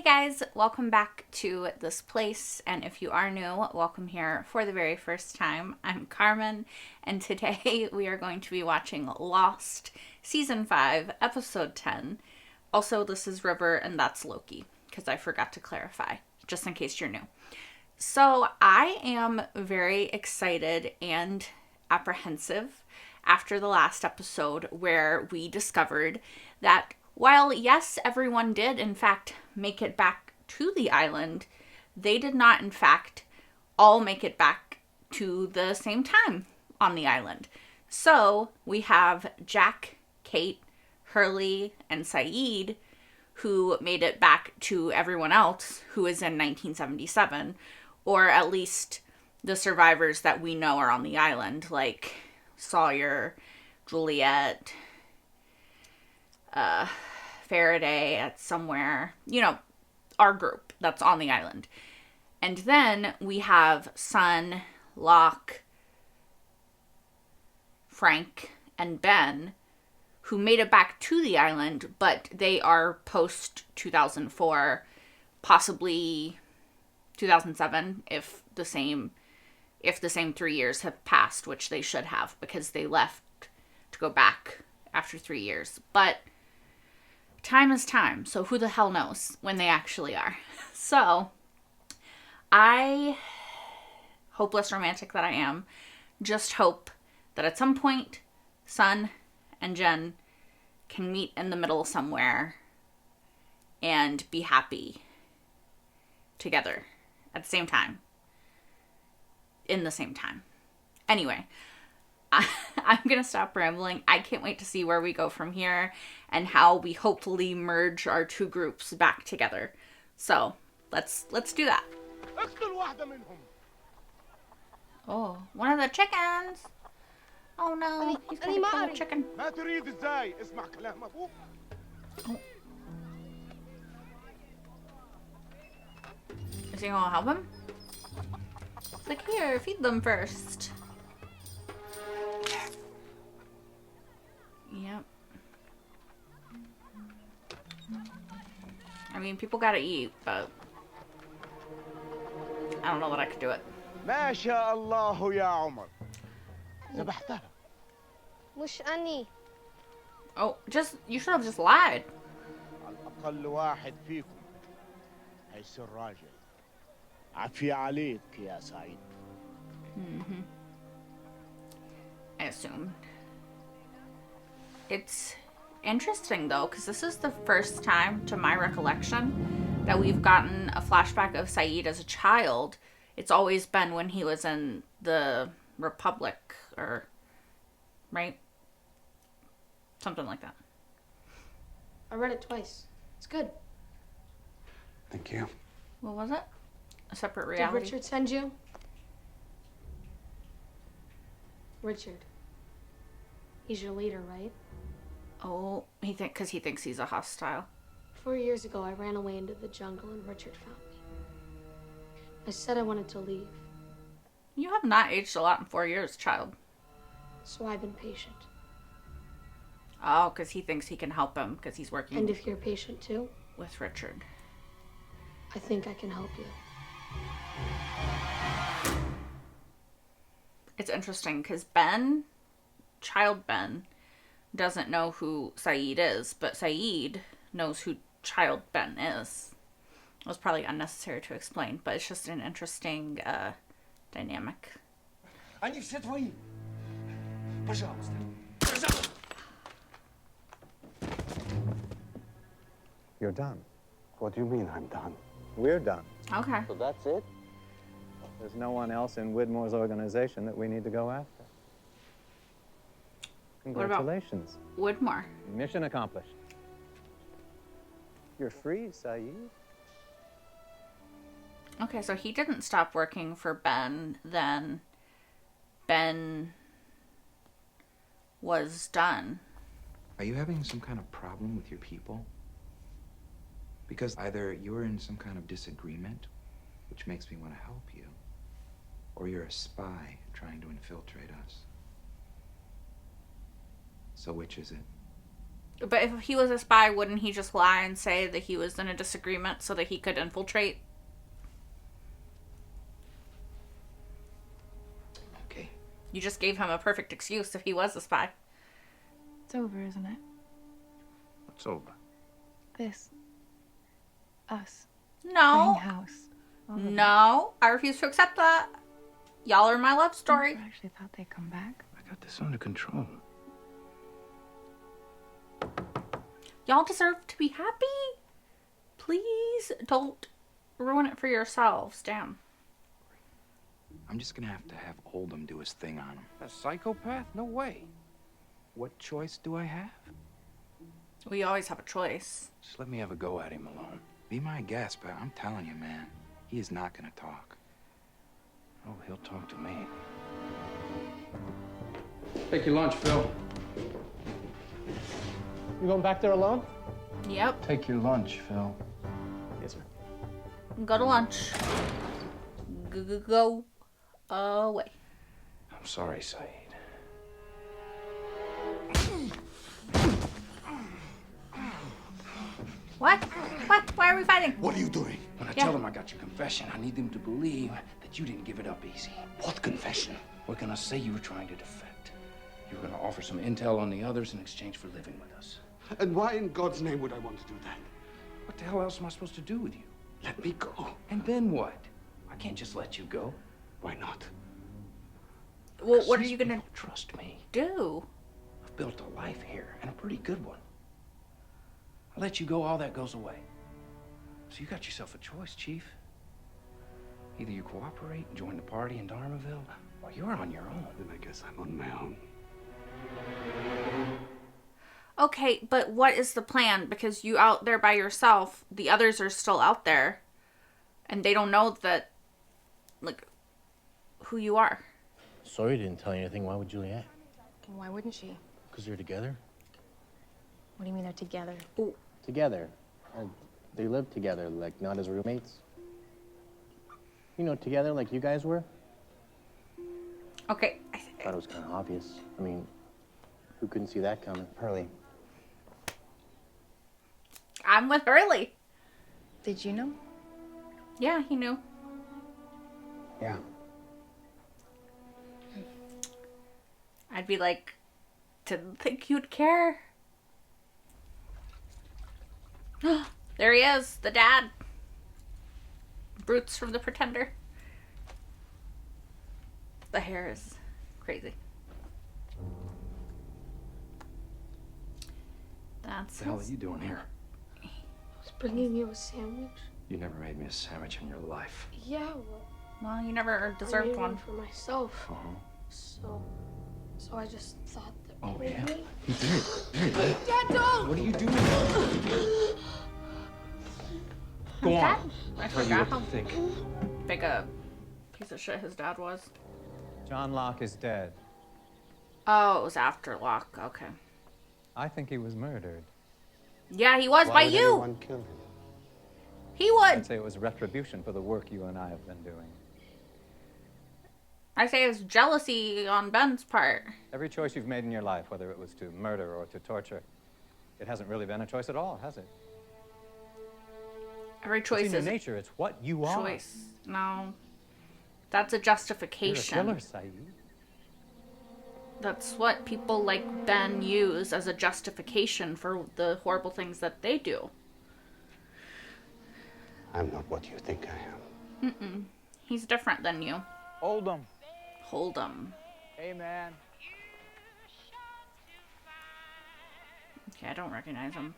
guys, welcome back to this place, and if you are new, welcome here for the very first time. I'm Carmen, and today we are going to be watching Lost, Season 5, Episode 10. Also, this is River, and that's Loki, because I forgot to clarify, just in case you're new. So, I am very excited and apprehensive after the last episode where we discovered that while, yes, everyone did, in fact, make it back to the island, they did not, in fact, all make it back to the same time on the island. So, we have Jack, Kate, Hurley, and Sayid, who made it back to everyone else who is in 1977, or at least the survivors that we know are on the island, like Sawyer, Juliet, Faraday at somewhere, our group that's on the island. And then we have Sun, Locke, Frank, and Ben, who made it back to the island, but they are post 2004, possibly 2007, if the same 3 years have passed, which they should have, because they left to go back after 3 years. But time is time, so who the hell knows when they actually are. So, I, hopeless romantic that I am, just hope that at some point, Sun and Jen can meet in the middle somewhere and be happy together at the same time. In the same time. Anyway, I'm going to stop rambling. I can't wait to see where we go from here and how we hopefully merge our two groups back together. So, let's do that. Oh, one of the chickens. Oh no, he's going to kill a chicken. Oh. Is he going to help him? It's like, here, feed them first. Yep. I mean, people gotta eat, but I don't know that I could do it. ما شاء الله يا عمر. ذبحتها. مش أني. Oh, you should have just lied. الأقل واحد فيكم هيصير راجل. عفي عليك يا سعيد. I assumed. It's interesting, though, because this is the first time, to my recollection, that we've gotten a flashback of Sayid as a child. It's always been when he was in the Republic, right? Something like that. I read it twice. It's good. Thank you. What was it? A separate reality? Did Richard send you? Richard. He's your leader, right? Oh, because he thinks he's a hostile. 4 years ago, I ran away into the jungle and Richard found me. I said I wanted to leave. You have not aged a lot in 4 years, child. So I've been patient. Oh, because he thinks he can help him because he's working. And if you're patient too? With Richard. I think I can help you. It's interesting because Ben, child Ben, doesn't know who Sayid is, but Sayid knows who child Ben is. It was probably unnecessary to explain, but it's just an interesting dynamic. You're done. What do you mean I'm done? We're done. Okay. So that's it? There's no one else in Widmore's organization that we need to go after. Congratulations. Woodmore. Mission accomplished. You're free, Sayid. Okay, so he didn't stop working for Ben, then Ben was done. Are you having some kind of problem with your people? Because either you're in some kind of disagreement, which makes me want to help you, or you're a spy trying to infiltrate us. So which is it? But if he was a spy, wouldn't he just lie and say that he was in a disagreement so that he could infiltrate? Okay. You just gave him a perfect excuse if he was a spy. It's over, isn't it? What's over? This. Us. No. Buying house. All of it. No. I refuse to accept that. Y'all are my love story. I actually thought they'd come back. I got this under control. Y'all deserve to be happy. Please don't ruin it for yourselves. Damn. I'm just gonna have Oldham do his thing on him. A psychopath? No way. What choice do I have? We always have a choice. Just let me have a go at him alone. Be my guest, but I'm telling you, man, he is not gonna talk. Oh, he'll talk to me. Take your lunch, Phil. You going back there alone? Yep. Take your lunch, Phil. Yes, sir. Go to lunch. Go away. I'm sorry, Sayid. What? What? Why are we fighting? What are you doing? When I tell them I got your confession, I need them to believe that you didn't give it up easy. What confession? We're gonna say you were trying to defect. You were gonna offer some intel on the others in exchange for living with us. And why in God's name would I want to do that? What the hell else am I supposed to do with you? Let me go. And then what? I can't just let you go. Why not? Well, what are These you gonna people trust me? do? I've built a life here, and a pretty good one. I let you go, all that goes away. So you got yourself a choice, Chief. Either you cooperate and join the party in Dharmaville, or you're on your own. Then I guess I'm on my own. Okay, but what is the plan? Because you out there by yourself, the others are still out there, and they don't know that, like, who you are. Sorry, didn't tell you anything. Why would Juliet? Why wouldn't she? Because they're together. What do you mean they're together? Together. They live together, like not as roommates. You know, together like you guys were. Okay. I thought it was kind of obvious. I mean, who couldn't see that coming? Hurley. I'm with Hurley. Did you know? Yeah, he knew. Yeah. I'd be like, didn't think you'd care. There he is, the dad. Brutes from The Pretender. The hair is crazy. That's What the hell are you doing here? I was bringing you a sandwich. You never made me a sandwich in your life. Yeah, well, Well, you never I deserved made one. for myself. Uh-huh. So I just thought that Oh, maybe. yeah. You did. Dad, don't! What are you doing? Go Dad? on. I Tell you forgot what how to think. big a piece of shit his dad was. John Locke is dead. Oh, it was after Locke. Okay. I think he was murdered. Yeah, he was Why by would you. anyone kill him? He would. I'd say it was retribution for the work you and I have been doing. I say it's jealousy on Ben's part. Every choice you've made in your life, whether it was to murder or to torture, it hasn't really been a choice at all, has it? Every It's choice in your is nature. It's what you are. choice. No. That's a You're a justification. killer, Sayid. That's what people like Ben use as a justification for the horrible things that they do. I'm not what you think I am. He's different than you. Oldham. Hold him. Hey, man. Okay, I don't recognize him.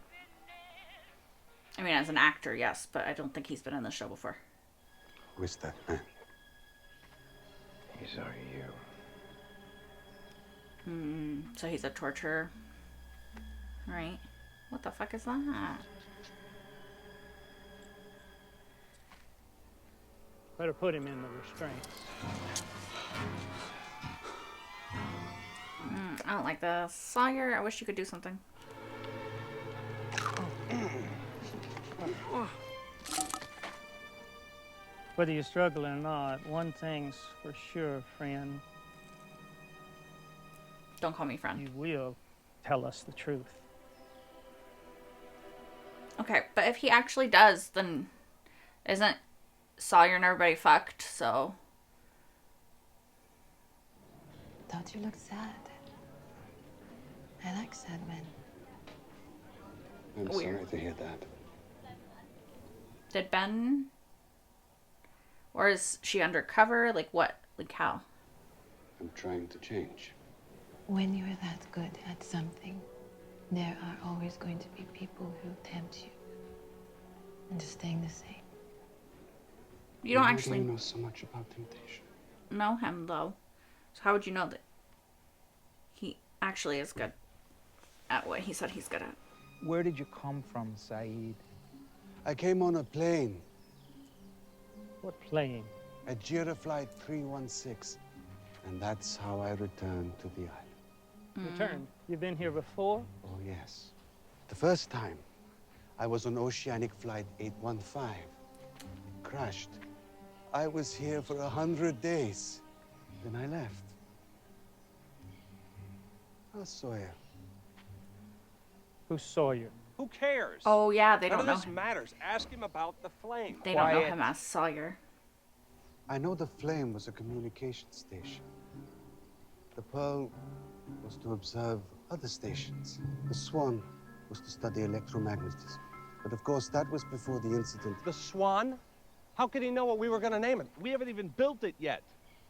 I mean, as an actor, yes, but I don't think he's been in the show before. Who is that man? These are you. So he's a torturer. Right. What the fuck is that? Better put him in the restraints. I don't like this. Sawyer, I wish you could do something. Whether you're struggling or not, one thing's for sure, friend. Don't call me friend. You will tell us the truth. Okay, but if he actually does, then isn't Sawyer and everybody fucked, so... Don't you look sad? I like sad men. I'm Weird. sorry to hear that. Did Ben... Or is she undercover? Like what? Like how? I'm trying to change. When you're that good at something, there are always going to be people who tempt you into staying the same. You don't Why actually do you know so much about temptation? know him, though. So how would you know that he actually is good at what he said he's good at? Where did you come from, Sayid? I came on a plane, What plane? a Jira flight 316, and that's how I returned to the island. Return. You've been here before? Oh, yes. The first time, I was on Oceanic Flight 815. Crashed. I was here for 100 days. Then I left. How's Sawyer? Who saw you? Who cares? Oh, yeah, they None don't of know this him. matters. Ask him about the flame. They don't know Quiet. him as Sawyer. I know the flame was a communication station. The pearl was to observe other stations. The swan was to study electromagnetism. But of course, that was before the incident. The Swan? How could he know what we were going to name it? We haven't even built it yet.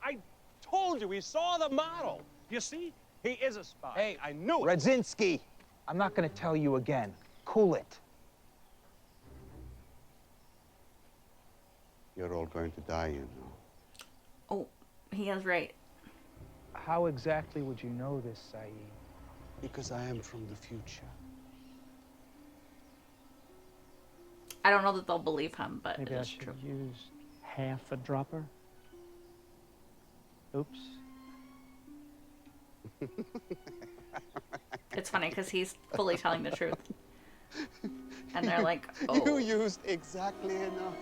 I told you, we saw the model. You see? He is a spy. Hey, I knew it. Radzinski, I'm not going to tell you again. Cool it. You're all going to die, you know. Oh, he is right. How exactly would you know this, Sayid? Because I am from the future. I don't know that they'll believe him, but Maybe it I is should true. use half a dropper. Oops. It's funny because he's fully telling the truth. And they're like, oh. You used exactly enough.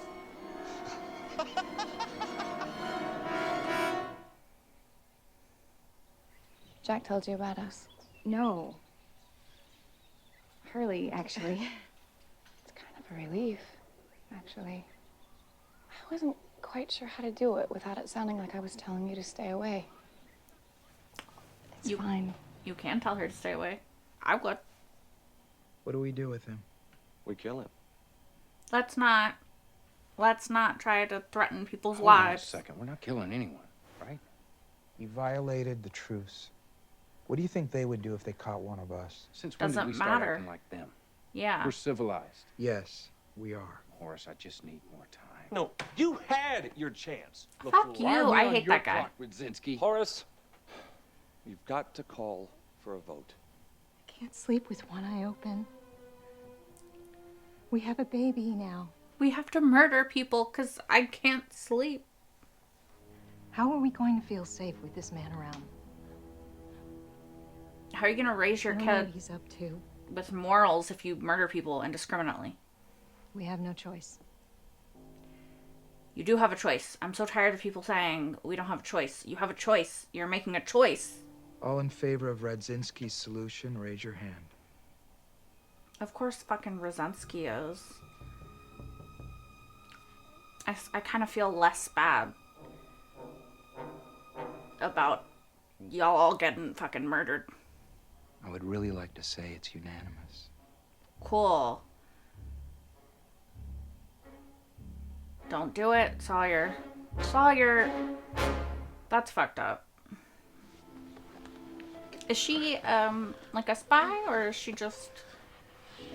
Jack told you about us. No. Hurley, actually. It's kind of a relief, actually. I wasn't quite sure how to do it without it sounding like I was telling you to stay away. It's fine. You can tell her to stay away. I would. What do we do with him? We kill him. Let's not try to threaten people's Hold on a lives. second. We're not killing anyone, right? You violated the truce. What do you think they would do if they caught one of us? Since when did Doesn't we start matter. acting like them? Yeah. We're civilized. Yes, we are. Horace, I just need more time. No, you had your chance. Fuck you. I hate that guy. Radzinski. Horace, you've got to call for a vote. Can't sleep with one eye open. We have a baby now. We have to murder people because I can't sleep. How are we going to feel safe with this man around? How are you going to raise your I don't know what kid he's up to. with morals if you murder people indiscriminately? We have no choice. You do have a choice. I'm so tired of people saying we don't have a choice. You have a choice. You're making a choice. All in favor of Radzinski's solution, raise your hand. Of course fucking Rosinski is. I kind of feel less bad about y'all all getting fucking murdered. I would really like to say it's unanimous. Cool. Don't do it, Sawyer. Sawyer. That's fucked up. Is she, like a spy, or is she just...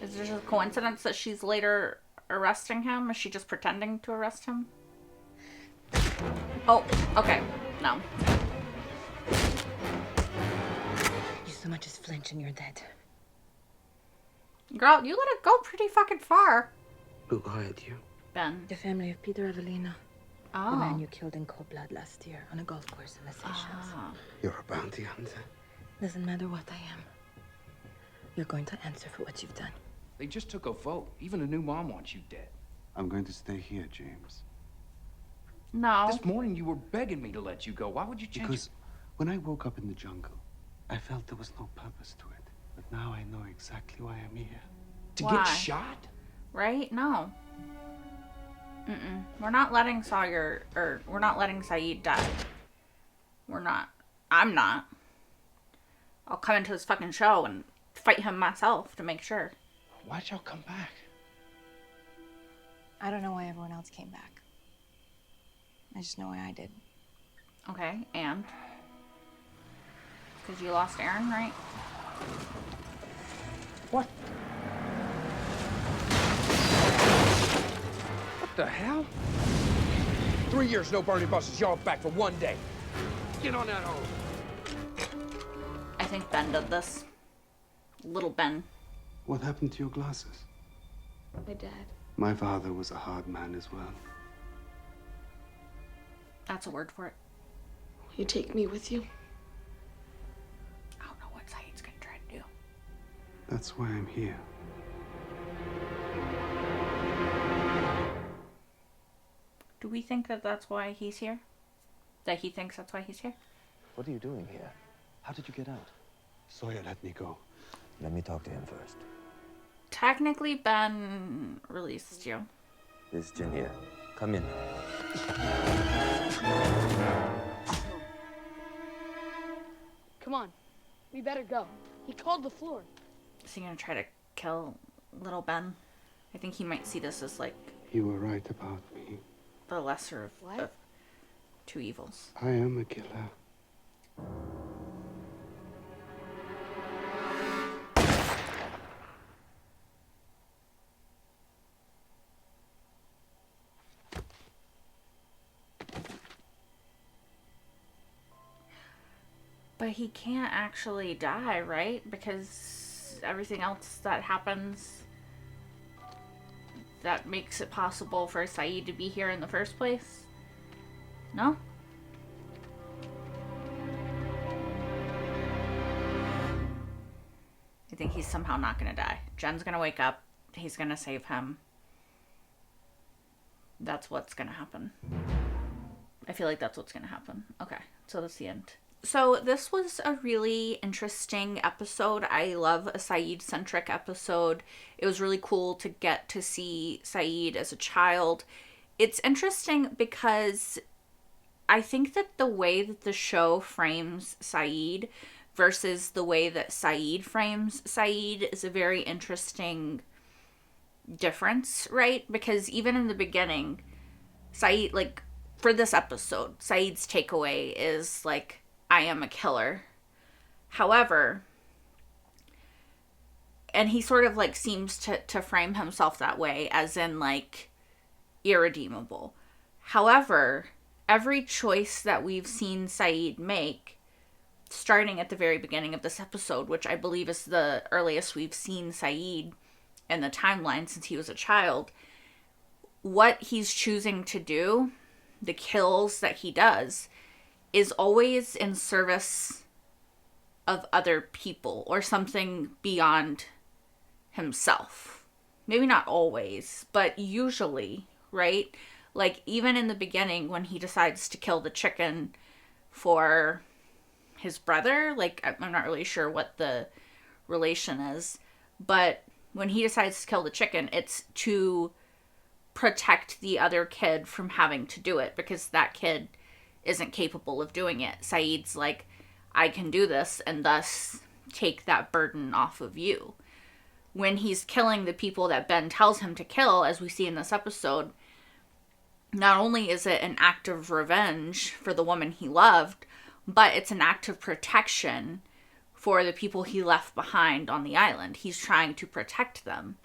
Is there just a coincidence that she's later arresting him? Is she just pretending to arrest him? Oh, okay. No. You so much as flinch and you're dead. Girl, you let it go pretty fucking far. Who hired you? Ben. The family of Peter Evelina. Oh. The man you killed in cold blood last year on a golf course in the Seychelles. Oh. You're a bounty hunter. Doesn't matter what I am. You're going to answer for what you've done. They just took a vote. Even a new mom wants you dead. I'm going to stay here, James. No. This morning you were begging me to let you go. Why would you change Because when I woke up in the jungle, I felt there was no purpose to it. But now I know exactly why I'm here. To Why? get shot? right? No. We're not letting Sawyer, or we're not letting Sayid die. We're not. I'm not. I'll come into this fucking show and fight him myself to make sure. Why'd y'all come back? I don't know why everyone else came back. I just know why I did. Okay, and? Because you lost Aaron, right? What? What the hell? 3 years, no burning buses. Y'all back for 1 day. Get on that hose. I think Ben did this. Little Ben. What happened to your glasses? My dad. My father was a hard man as well. That's a word for it. Will you take me with you? I don't know what Sayid's gonna try to do. That's why I'm here. Do we think that that's why he's here? That he thinks that's why he's here? What are you doing here? How did you get out? Sawyer let me go. Let me talk to him first. Technically, Ben released you. This is Jin here. Come in. Come on. We better go. He called the floor. Is he gonna try to kill little Ben? I think he might see this as like You were right about me. the lesser What? of two evils. I am a killer. But he can't actually die, right? Because everything else that happens that makes it possible for Sayid to be here in the first place? No? I think he's somehow not gonna die. Jen's gonna wake up. He's gonna save him. That's what's gonna happen. I feel like that's what's gonna happen. Okay, so that's the end. So this was a really interesting episode. I love a Sayid-centric episode. It was really cool to get to see Sayid as a child. It's interesting because I think that the way that the show frames Sayid versus the way that Sayid frames Sayid is a very interesting difference, right? Because even in the beginning, Sayid, like, for this episode, Sayid's takeaway is, like, I am a killer. However, and he sort of, like, seems to frame himself that way, as in, like, irredeemable. However, every choice that we've seen Sayid make, starting at the very beginning of this episode, which I believe is the earliest we've seen Sayid in the timeline since he was a child, what he's choosing to do, the kills that he does, is always in service of other people or something beyond himself. Maybe not always, but usually, right? Like, even in the beginning when he decides to kill the chicken for his brother, like, I'm not really sure what the relation is, but when he decides to kill the chicken, it's to protect the other kid from having to do it, because that kid isn't capable of doing it. Sayid's like, I can do this, and thus take that burden off of you. When he's killing the people that Ben tells him to kill, as we see in this episode, not only is it an act of revenge for the woman he loved, but it's an act of protection for the people he left behind on the island. He's trying to protect them.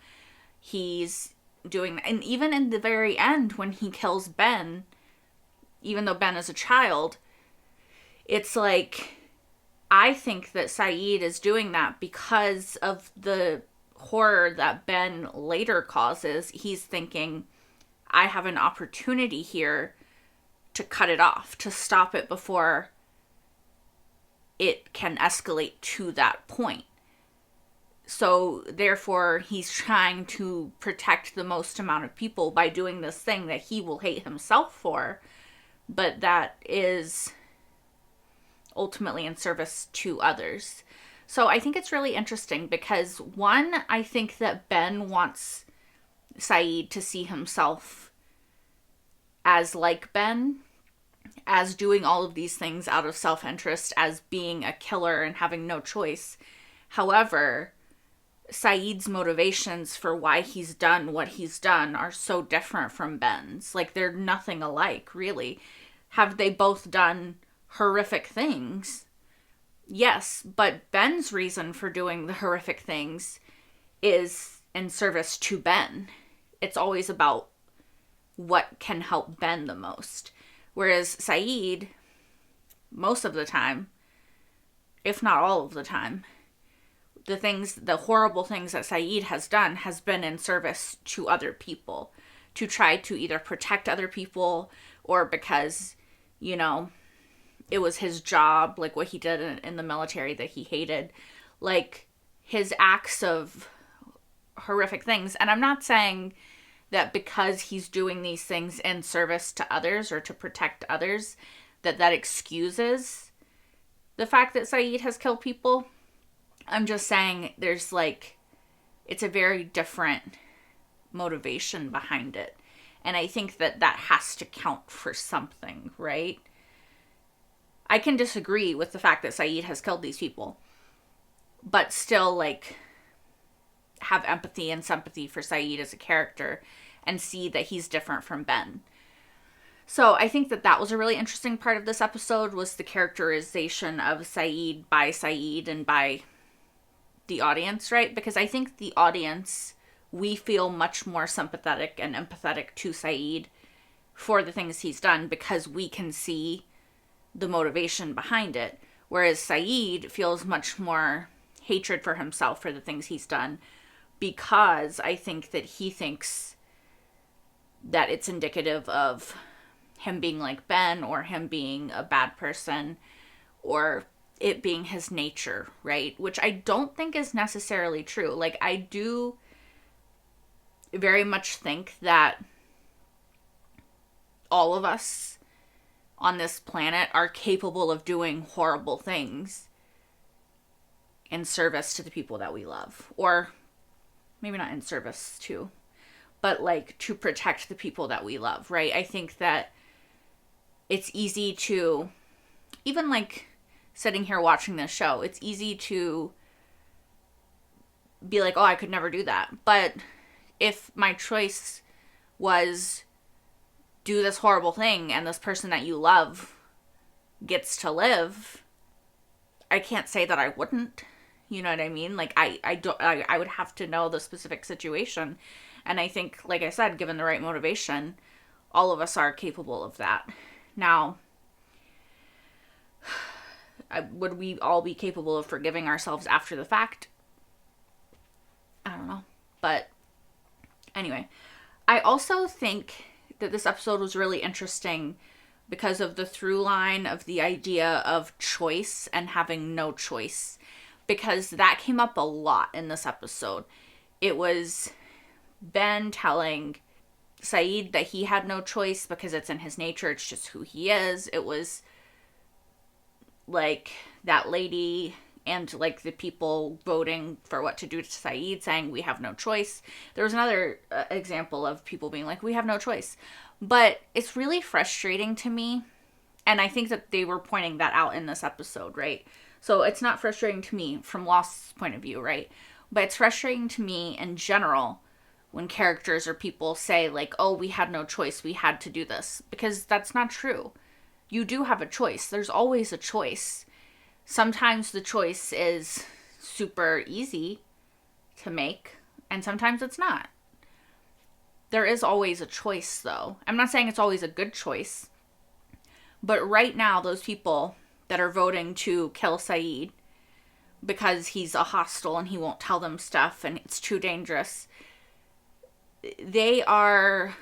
He's doing that. And even in the very end, when he kills Ben, even though Ben is a child, it's like, I think that Sayid is doing that because of the horror that Ben later causes. He's thinking, I have an opportunity here to cut it off, to stop it before it can escalate to that point. So therefore, he's trying to protect the most amount of people by doing this thing that he will hate himself for, but that is ultimately in service to others. So I think it's really interesting because, one, I think that Ben wants Sayid to see himself as like Ben, as doing all of these things out of self-interest, as being a killer and having no choice. However, Sayid's motivations for why he's done what he's done are so different from Ben's. Like, they're nothing alike, really. Have they both done horrific things? Yes, but Ben's reason for doing the horrific things is in service to Ben. It's always about what can help Ben the most. Whereas Sayid, most of the time, if not all of the time, the horrible things that Sayid has done has been in service to other people, to try to either protect other people or because, you know, it was his job, like what he did in the military that he hated, like his acts of horrific things. And I'm not saying that because he's doing these things in service to others or to protect others, that excuses the fact that Sayid has killed people. I'm just saying there's like, it's a very different motivation behind it. And I think that has to count for something, right? I can disagree with the fact that Sayid has killed these people, but still, like, have empathy and sympathy for Sayid as a character and see that he's different from Ben. So I think that was a really interesting part of this episode, was the characterization of Sayid by Sayid and by the audience, right? Because I think the audience, we feel much more sympathetic and empathetic to Sayid for the things he's done because we can see the motivation behind it. Whereas Sayid feels much more hatred for himself for the things he's done because I think that he thinks that it's indicative of him being like Ben or him being a bad person or it being his nature, right? Which I don't think is necessarily true. Like, I do very much think that all of us on this planet are capable of doing horrible things in service to the people that we love. Or maybe not in service to, but like to protect the people that we love, right? I think that it's easy to, even like sitting here watching this show, it's easy to be like, oh, I could never do that. But if my choice was do this horrible thing and this person that you love gets to live, I can't say that I wouldn't. You know what I mean? Like, I would have to know the specific situation. And I think, like I said, given the right motivation, all of us are capable of that. Now, would we all be capable of forgiving ourselves after the fact? I don't know. But anyway, I also think that this episode was really interesting because of the through line of the idea of choice and having no choice. Because that came up a lot in this episode. It was Ben telling Sayid that he had no choice because it's in his nature. It's just who he is. It was like that lady and like the people voting for what to do to Sayid saying we have no choice. There was another example of people being like, we have no choice. But it's really frustrating to me. And I think that they were pointing that out in this episode, right? So it's not frustrating to me from Lost's point of view, right? But it's frustrating to me in general when characters or people say like, oh, we had no choice, we had to do this. Because that's not true. You do have a choice. There's always a choice. Sometimes the choice is super easy to make, and sometimes it's not. There is always a choice, though. I'm not saying it's always a good choice. But right now, those people that are voting to kill Sayid because he's a hostile and he won't tell them stuff and it's too dangerous, they are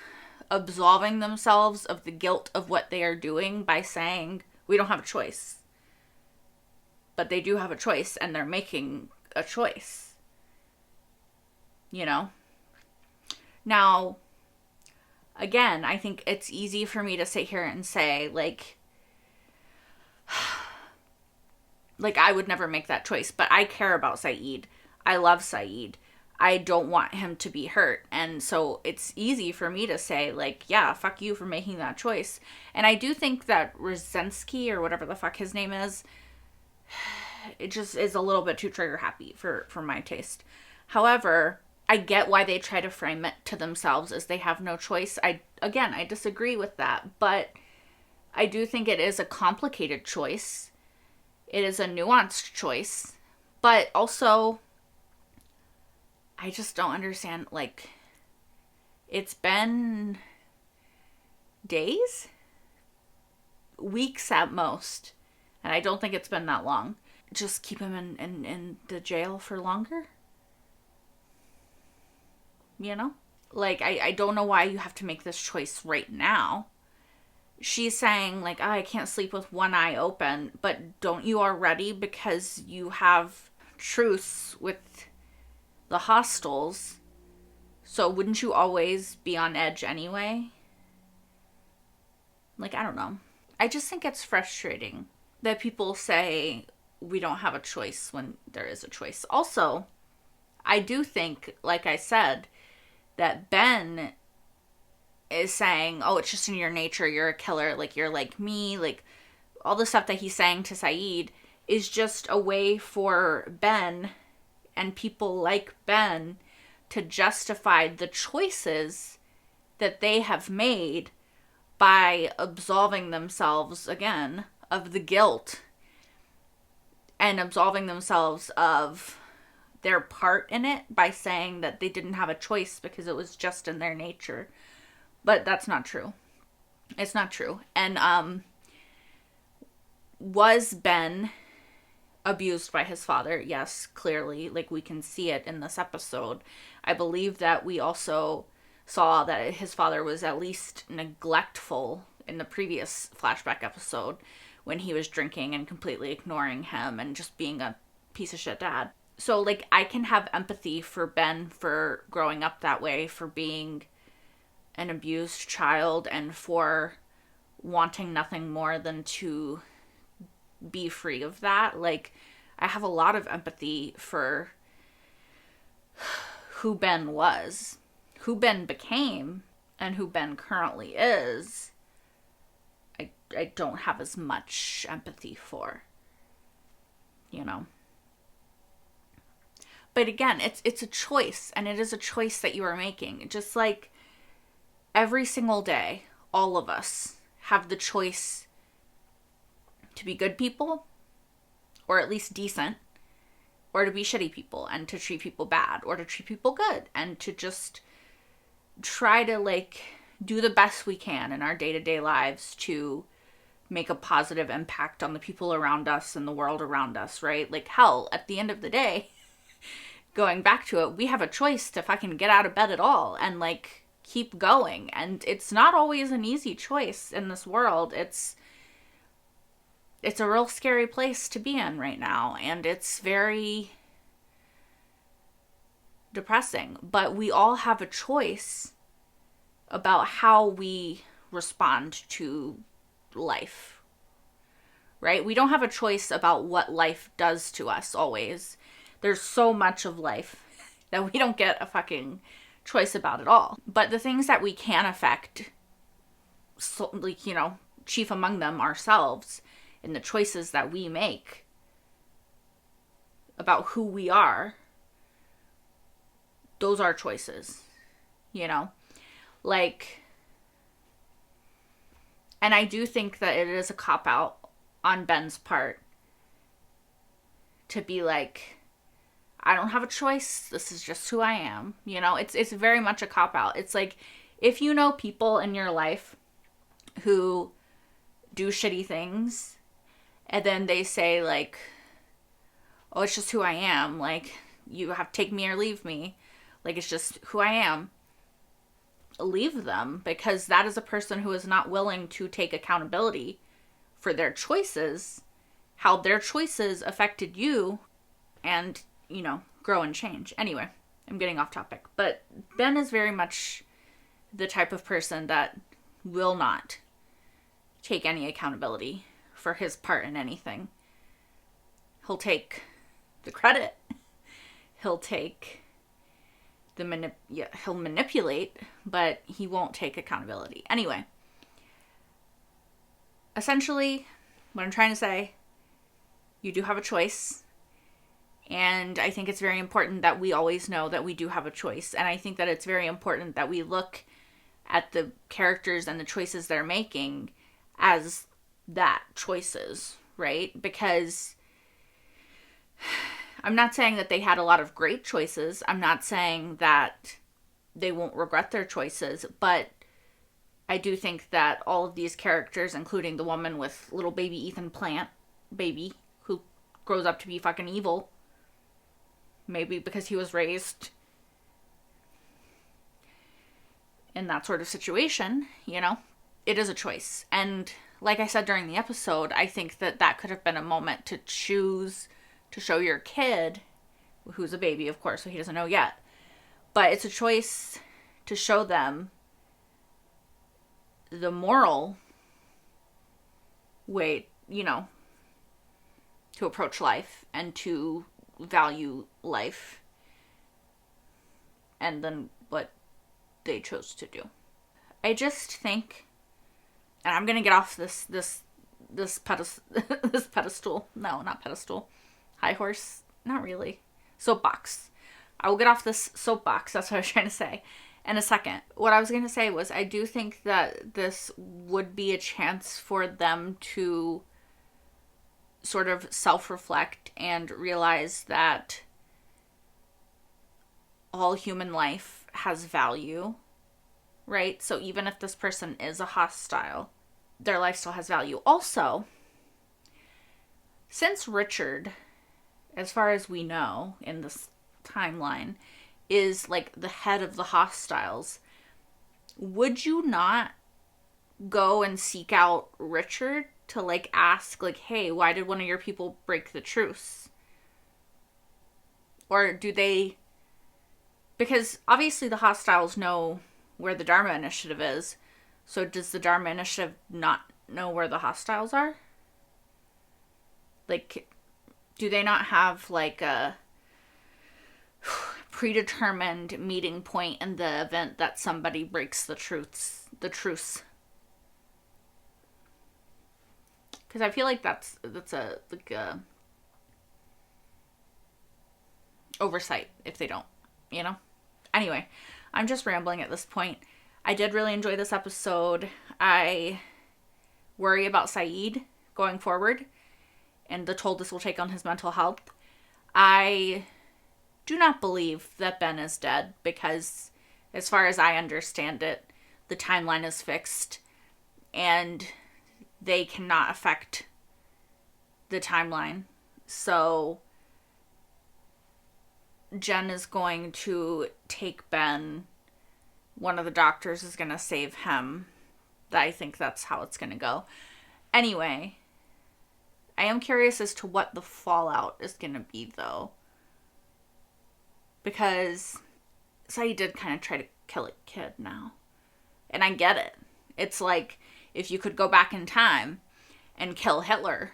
absolving themselves of the guilt of what they are doing by saying, we don't have a choice. But they do have a choice, and they're making a choice. You know? Now, again, I think it's easy for me to sit here and say, like, I would never make that choice. But I care about Sayid. I love Sayid. I don't want him to be hurt. And so it's easy for me to say, like, yeah, fuck you for making that choice. And I do think that Rosensky, or whatever the fuck his name is, it just is a little bit too trigger happy for my taste. However, I get why they try to frame it to themselves as they have no choice. I disagree with that, but I do think it is a complicated choice. It is a nuanced choice, but also I just don't understand, like, it's been days? Weeks at most. And I don't think it's been that long. Just keep him in the jail for longer? You know? Like, I don't know why you have to make this choice right now. She's saying, like, oh, I can't sleep with one eye open. But don't you already, because you have truce with the hostels? So wouldn't you always be on edge anyway? Like, I don't know. I just think it's frustrating that people say we don't have a choice when there is a choice. Also, I do think, like I said, that Ben is saying, oh, it's just in your nature, you're a killer, like, you're like me, like, all the stuff that he's saying to Sayid is just a way for Ben and people like Ben to justify the choices that they have made by absolving themselves, again, of the guilt and absolving themselves of their part in it by saying that they didn't have a choice because it was just in their nature. But that's not true. It's not true. And was Ben abused by his father? Yes, clearly. Like, we can see it in this episode. I believe that we also saw that his father was at least neglectful in the previous flashback episode when he was drinking and completely ignoring him and just being a piece of shit dad. So, like, I can have empathy for Ben for growing up that way, for being an abused child, and for wanting nothing more than to be free of that. Like, I have a lot of empathy for who Ben was. Who Ben became and who Ben currently is, I don't have as much empathy for, you know. But again, it's a choice, and it is a choice that you are making. Just like every single day, all of us have the choice to be good people, or at least decent, or to be shitty people and to treat people bad, or to treat people good, and to just try to, like, do the best we can in our day-to-day lives to make a positive impact on the people around us and the world around us, right? Like, hell, at the end of the day, going back to it, we have a choice to fucking get out of bed at all and, like, keep going. And it's not always an easy choice in this world. It's a real scary place to be in right now, and it's very depressing. But we all have a choice about how we respond to life, right? We don't have a choice about what life does to us always. There's so much of life that we don't get a fucking choice about at all. But the things that we can affect, so, like, you know, chief among them ourselves, in the choices that we make about who we are, those are choices, you know? Like, and I do think that it is a cop-out on Ben's part to be like, I don't have a choice, this is just who I am, you know? It's very much a cop-out. It's like, if you know people in your life who do shitty things, and then they say, like, oh, it's just who I am, like, you have to take me or leave me, like, it's just who I am, leave them, because that is a person who is not willing to take accountability for their choices, how their choices affected you, and, you know, grow and change. Anyway, I'm getting off topic, but Ben is very much the type of person that will not take any accountability for his part in anything. He'll take the credit. He'll take he'll manipulate, but he won't take accountability. Anyway, essentially, what I'm trying to say, you do have a choice. And I think it's very important that we always know that we do have a choice. And I think that it's very important that we look at the characters and the choices they're making as that, choices, right? Because I'm not saying that they had a lot of great choices. I'm not saying that they won't regret their choices, but I do think that all of these characters, including the woman with little baby Ethan Plant, baby, who grows up to be fucking evil, maybe because he was raised in that sort of situation, you know, it is a choice. And like I said during the episode, I think that that could have been a moment to choose to show your kid, who's a baby, of course, so he doesn't know yet, but it's a choice to show them the moral way, you know, to approach life and to value life, and then what they chose to do. I just think, and I'm gonna get off this pedestal. No, not pedestal. High horse. Not really. Soapbox. I will get off this soapbox. That's what I was trying to say in a second. What I was going to say was, I do think that this would be a chance for them to sort of self-reflect and realize that all human life has value, right? So even if this person is a hostile, their life still has value. Also, since Richard, as far as we know in this timeline, is like the head of the hostiles, would you not go and seek out Richard to like ask, like, hey, why did one of your people break the truce? Or do they, because obviously the hostiles know where the Dharma Initiative is, so does the Dharma Initiative not know where the hostiles are? Like, do they not have like a predetermined meeting point in the event that somebody breaks the truce? Because I feel like that's a like a oversight if they don't, you know? Anyway, I'm just rambling at this point. I did really enjoy this episode. I worry about Sayid going forward and the toll this will take on his mental health. I do not believe that Ben is dead because, as far as I understand it, the timeline is fixed and they cannot affect the timeline. So Jen is going to take Ben. One of the doctors is going to save him. I think that's how it's going to go. Anyway, I am curious as to what the fallout is going to be, though. Because Sayid did kind of try to kill a kid now. And I get it. It's like, if you could go back in time and kill Hitler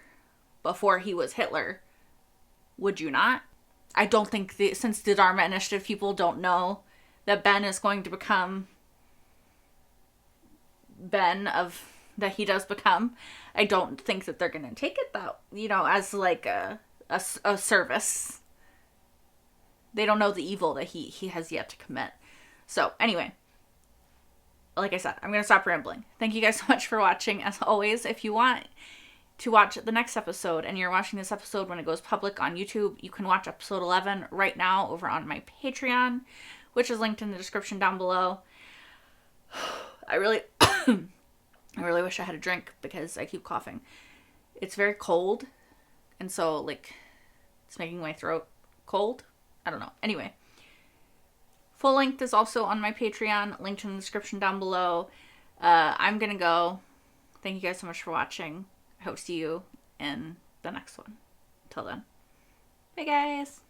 before he was Hitler, would you not? I don't think, since the Dharma Initiative people don't know that Ben is going to become Ben that he does become, I don't think that they're going to take it that, you know, as like a service. They don't know the evil that he has yet to commit. So anyway, like I said, I'm going to stop rambling. Thank you guys so much for watching. As always, if you want to watch the next episode and you're watching this episode when it goes public on YouTube, you can watch episode 11 right now over on my Patreon, which is linked in the description down below. I really wish I had a drink because I keep coughing. It's very cold, and so like it's making my throat cold. I don't know. Anyway, full length is also on my Patreon, linked in the description down below. I'm gonna go. Thank you guys so much for watching. I hope to see you in the next one. Till then, bye guys.